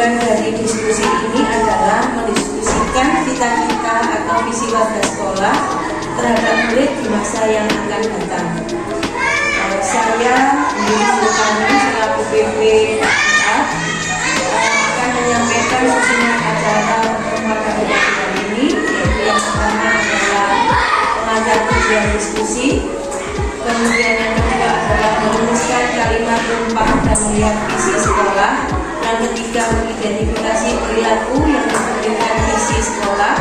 tujuan dari diskusi ini adalah mendiskusikan cita-cita atau visi warga sekolah terhadap murid di masa yang akan datang. Saya Yuni Sultani selaku PP akan menyampaikan susunan acara pertemuan pada hari ini, yaitu yang pertama adalah pengantar tujuan diskusi, kemudian yang kedua adalah merumuskan kalimat tumpah dan melihat visi sekolah, yang ketiga mengidentifikasi perilaku yang memberikan visi sekolah,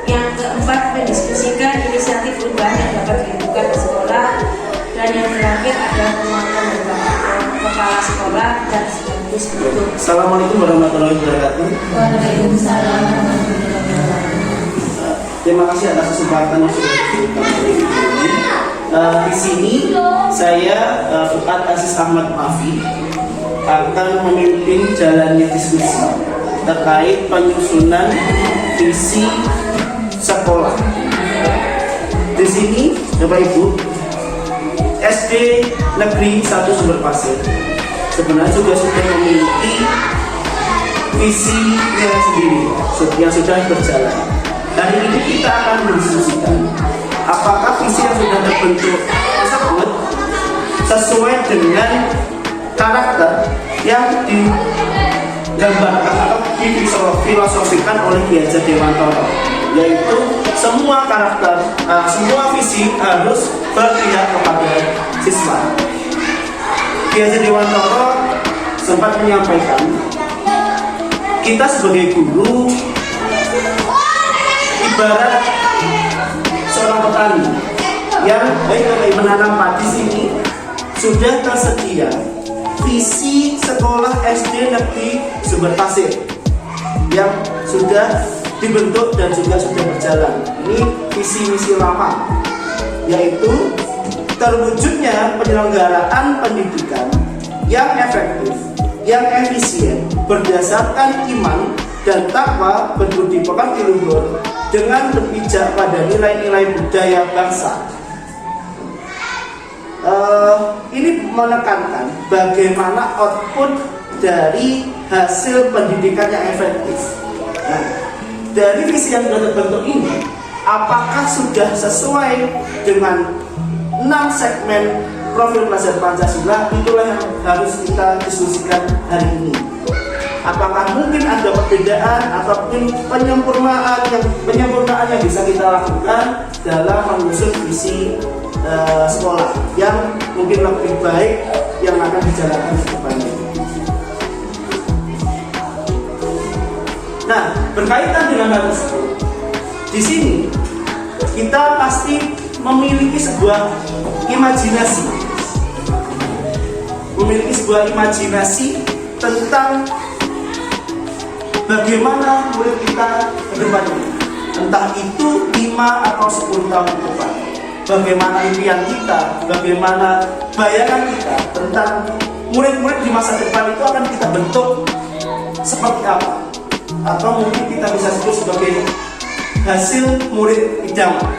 yang keempat mendiskusikan inisiatif perubahan yang dapat dilakukan di sekolah, dan yang terakhir adalah penguatan kepala sekolah dan sekaligus penutup. Assalamualaikum warahmatullahi wabarakatuh. Waalaikumsalam warahmatullahi wabarakatuh. Terima kasih atas kesempatan yang sudah diberikan oleh Ibu ini. Di sini saya Fuad Aziz Ahmad Mafi akan memimpin jalannya diskusi terkait penyusunan visi sekolah. Di sini Bapak Ibu, SD Negeri 1 Sumber Pasir sebenarnya juga sudah memiliki visinya sendiri yang sudah berjalan. Hari ini kita akan mendiskusikan apakah visi yang sudah terbentuk tersebut sesuai dengan karakter yang digambarkan atau difilosofikan oleh Ki Hajar Dewantara, yaitu semua karakter, semua visi harus berpihak kepada siswa. Ki Hajar Dewantara sempat menyampaikan, kita sebagai guru ibarat seorang petani yang baik menanam padi sini sudah tersedia visi sekolah SD Negeri Sumber Pasir yang sudah dibentuk dan juga sudah berjalan. Ini visi misi lama, yaitu terwujudnya penyelenggaraan pendidikan yang efektif, yang efisien, berdasarkan iman dan takwa, berbudi pekerti luhur, dengan berpijak pada nilai-nilai budaya bangsa. Ini menekankan bagaimana output dari hasil pendidikan yang efektif. Nah, dari visi yang sudah terbentuk ini, apakah sudah sesuai dengan 6 segmen profil pelajar Pancasila? Itulah yang harus kita diskusikan hari ini. Apakah mungkin ada perbedaan atau penyempurnaan yang bisa kita lakukan dalam menyusun visi sekolah yang mungkin lebih baik yang akan dijalankan ke depannya. Nah, berkaitan dengan hal tersebut, di sini kita pasti memiliki sebuah imajinasi tentang bagaimana murid kita ke depan ini, entah itu 5 atau 10 tahun ke depan. Bagaimana impian kita, bagaimana bayangan kita tentang murid-murid di masa depan itu akan kita bentuk seperti apa, atau mungkin kita bisa sebut sebagai hasil murid idaman.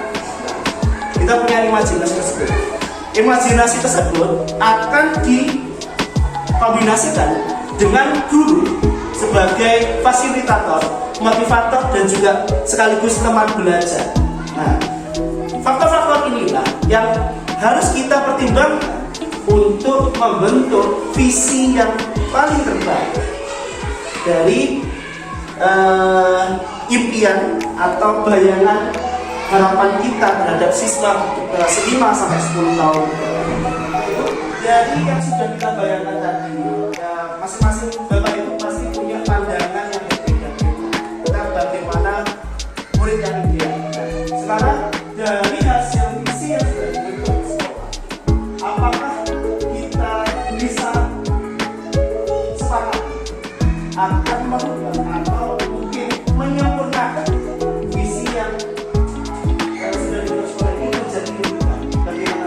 Kita punya imajinasi tersebut. Imajinasi tersebut akan dikombinasikan dengan guru sebagai fasilitator, motivator, dan juga sekaligus teman belajar. Nah, faktor-faktor inilah yang harus kita pertimbangkan untuk membentuk visi yang paling terbaik dari impian atau bayangan harapan kita terhadap siswa 5-10 tahun. Dari yang sudah kita bayangkan tadi, ya, masing-masing Bapak Ibu pasti punya pandangan yang berbeda tentang bagaimana murid yang ideal. Sekarang dari hasil visi yang sudah dibentuk di sekolah, apakah kita bisa sepakat akan merubah atau mungkin menyempurnakan visi yang sudah dibentuk sekolah ini menjadi wujudkan? Bagaimana?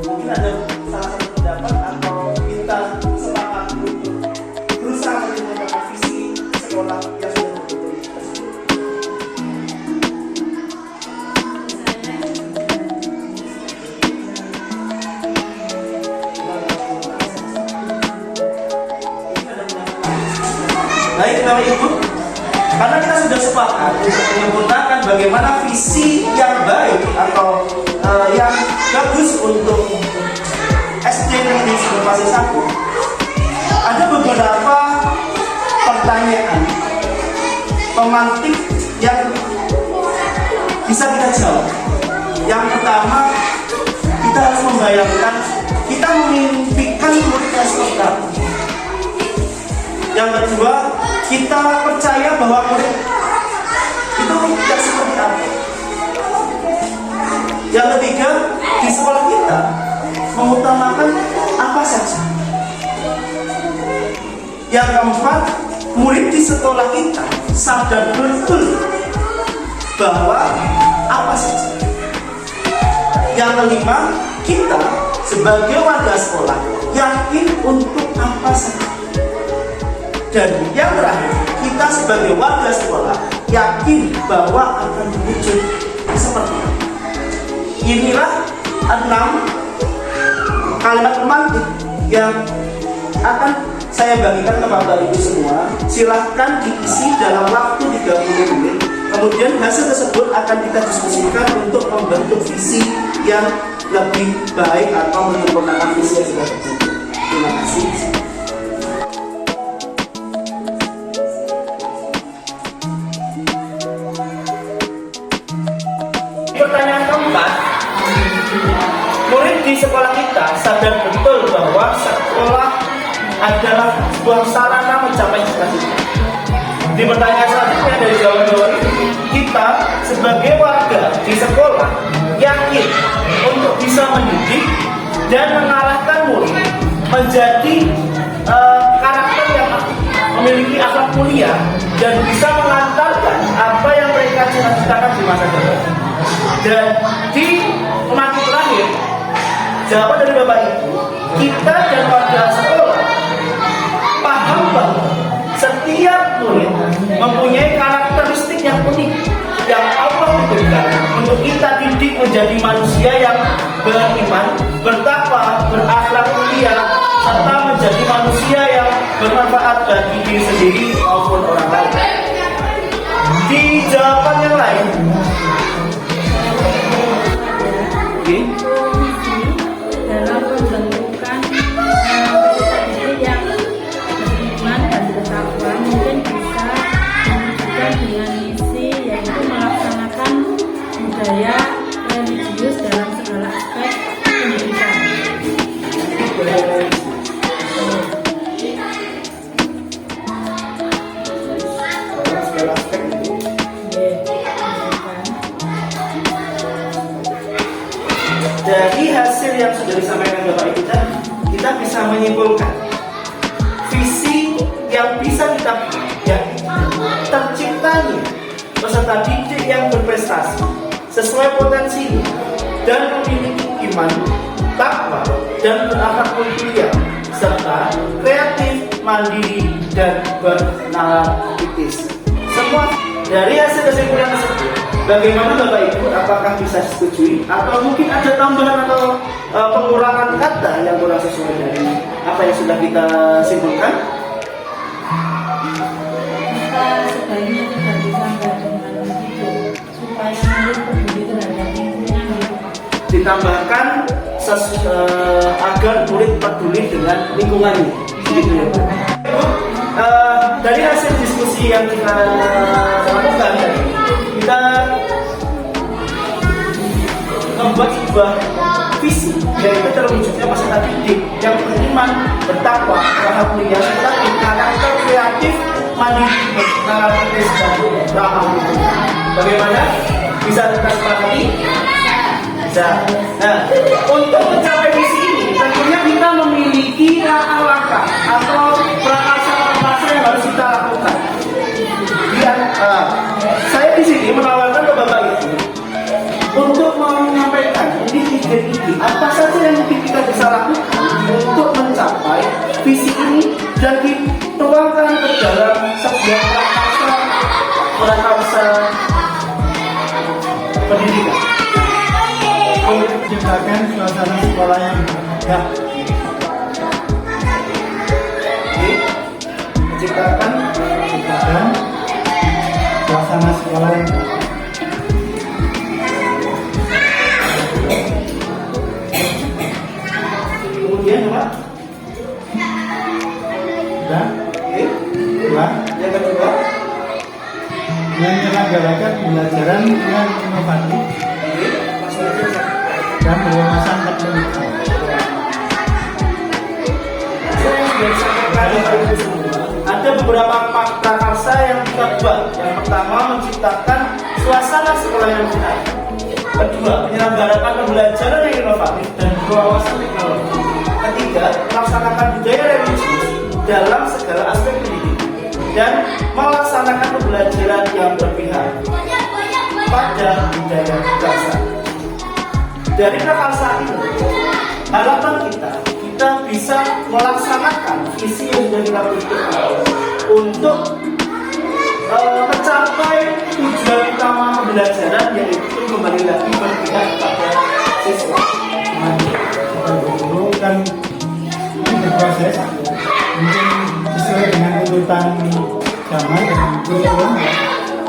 Mungkin ada salah satu pendapat atau kita sepakat untuk berusaha menyempurnakan visi sekolah yang sudah dibentuk tersebut. Baik Bapak Ibu, karena kita sudah sepakat untuk menyempurnakan bagaimana visi yang baik atau yang bagus untuk SD Negeri Inovasi 1, ada beberapa pertanyaan pemantik yang bisa kita jawab. Yang pertama, kita harus membayangkan kita memimpikan muridnya seperti apa. Yang kedua, kita percaya bahwa murid itu tidak seperti apa. Yang ketiga, di sekolah kita mengutamakan apa saja. Yang keempat, murid di sekolah kita sadar betul bahwa apa saja. Yang kelima, kita sebagai warga sekolah yakin untuk apa saja. Dan yang terakhir, kita sebagai warga sekolah yakin bahwa akan wujud seperti itu. Inilah 6 kalimat pemantik yang akan saya bagikan kepada Ibu semua. Silahkan diisi dalam waktu 30 menit. Kemudian hasil tersebut akan kita diskusikan untuk membentuk visi yang lebih baik atau menyempurnakan visi yang sudah terbentuk. Terima kasih. Pertanyaan keempat, murid di sekolah kita sadar betul bahwa sekolah adalah sebuah sarana mencapai cita-cita. Di pertanyaan selanjutnya dari jawaban ini, kita sebagai warga di sekolah yakin untuk bisa mendidik dan mengarahkan murid menjadi karakter yang memiliki akhlak mulia dan bisa mengantarkan apa yang mereka cita-citakan di masa depan. Dan di pemantik terakhir, jawaban dari Bapak Ibu, kita dan warga sekolah paham bahwa setiap murid mempunyai karakteristik yang unik yang Allah berikan untuk kita didik menjadi manusia yang beriman, bertakwa, berakhlak mulia, serta menjadi manusia yang bermanfaat bagi diri sendiri maupun orang lain. Di jawaban yang lain, dalam pembentukan pribadi yang beriman dan bertakwa mungkin bisa diwujudkan dengan misi yaitu melaksanakan budaya religius dalam segala aspek pendidikan. Dari hasil yang sudah disampaikan Bapak Ibu tadi, kita bisa menyimpulkan visi yang bisa kita ya, terciptanya peserta didik yang berprestasi sesuai potensi dan memiliki iman, takwa, dan berakhlak mulia serta kreatif, mandiri, dan bernalar kritis. Semua dari hasil kesimpulan tersebut, bagaimana Bapak Ibu, apakah bisa disetujui atau mungkin ada tambahan atau pengurangan kata yang kurang sesuai dari apa yang sudah kita simpulkan? Maka sebaiknya tidak ditambah dengan begitu supaya murid peduli terhadap lingkungan gitu. Ditambahkan agar murid peduli dengan lingkungannya. Gitu ya, Bu. Dari hasil diskusi yang kita lakukan tadi, kita membuat sebuah visi yaitu terwujudnya peserta didik yang beriman, bertakwa, berakhlak mulia, serta berkarakter kreatif, mandiri, bernalar kritis, dan ramah lingkungan. Bagaimana? Bisa kita sepakati? Bisa. Nah, untuk mencapai visi ini tentunya kita memiliki langkah-langkah atau perkasa-perkasa yang harus kita lakukan. Saya di sini menawarkan ke Bapak Ibu untuk menyampaikan ide-ide apa saja yang mungkin kita bisa lakukan untuk mencapai visi ini dan dituangkan ke dalam sebuah prakarsa pendidikan. Untuk menciptakan suasana sekolah yang bahagia. Menciptakan sekolah yang benar. Kemudian apa? Dan Oke. dua, Yang kedua, menyelenggarakan pembelajaran yang inovatif oke, maksudnya dan berwawasan teknologi. ada beberapa prakarsa yang kita buat. Yang pertama, menciptakan suasana sekolah yang benar. Kedua, menyelenggarakan pembelajaran yang inovatif dan berwawasan teknologi. Ketiga, melaksanakan budaya religius dalam segala aspek pendidikan dan melaksanakan pembelajaran yang berpihak pada budaya bangsa. Dari prakarsa ini, harapan kita bisa melaksanakan visi yang sudah kita bentuk untuk mencapai tujuan utama pembelajaran, yaitu kembali lagi berpihak kepada siswa. Guru kan ini berproses, mungkin sesuai dengan tuntutan zaman dan kurikulum ya.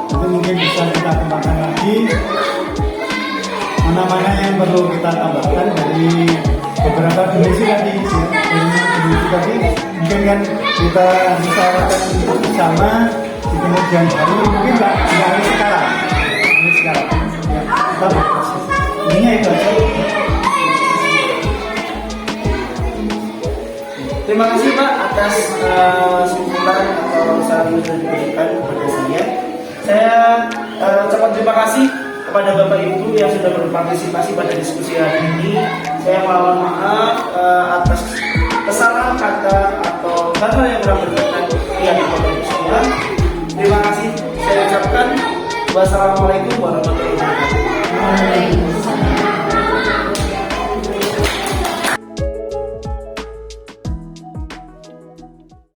Itu mungkin bisa kita kembangkan lagi mana-mana yang perlu kita tambahkan dari beberapa dimensi tadi. Dimensi tadi mungkin kan kita bisa lakukan bersama di kemudian hari, mungkin nggak harus sekarang. Ya, kita berproses. Intinya itu aja. Terima kasih Pak atas simpulan atau saran yang sudah diberikan kepada saya. Saya ucapkan terima kasih kepada Bapak Ibu yang sudah berpartisipasi pada diskusi hari ini. Saya mohon maaf atas kesalahan kata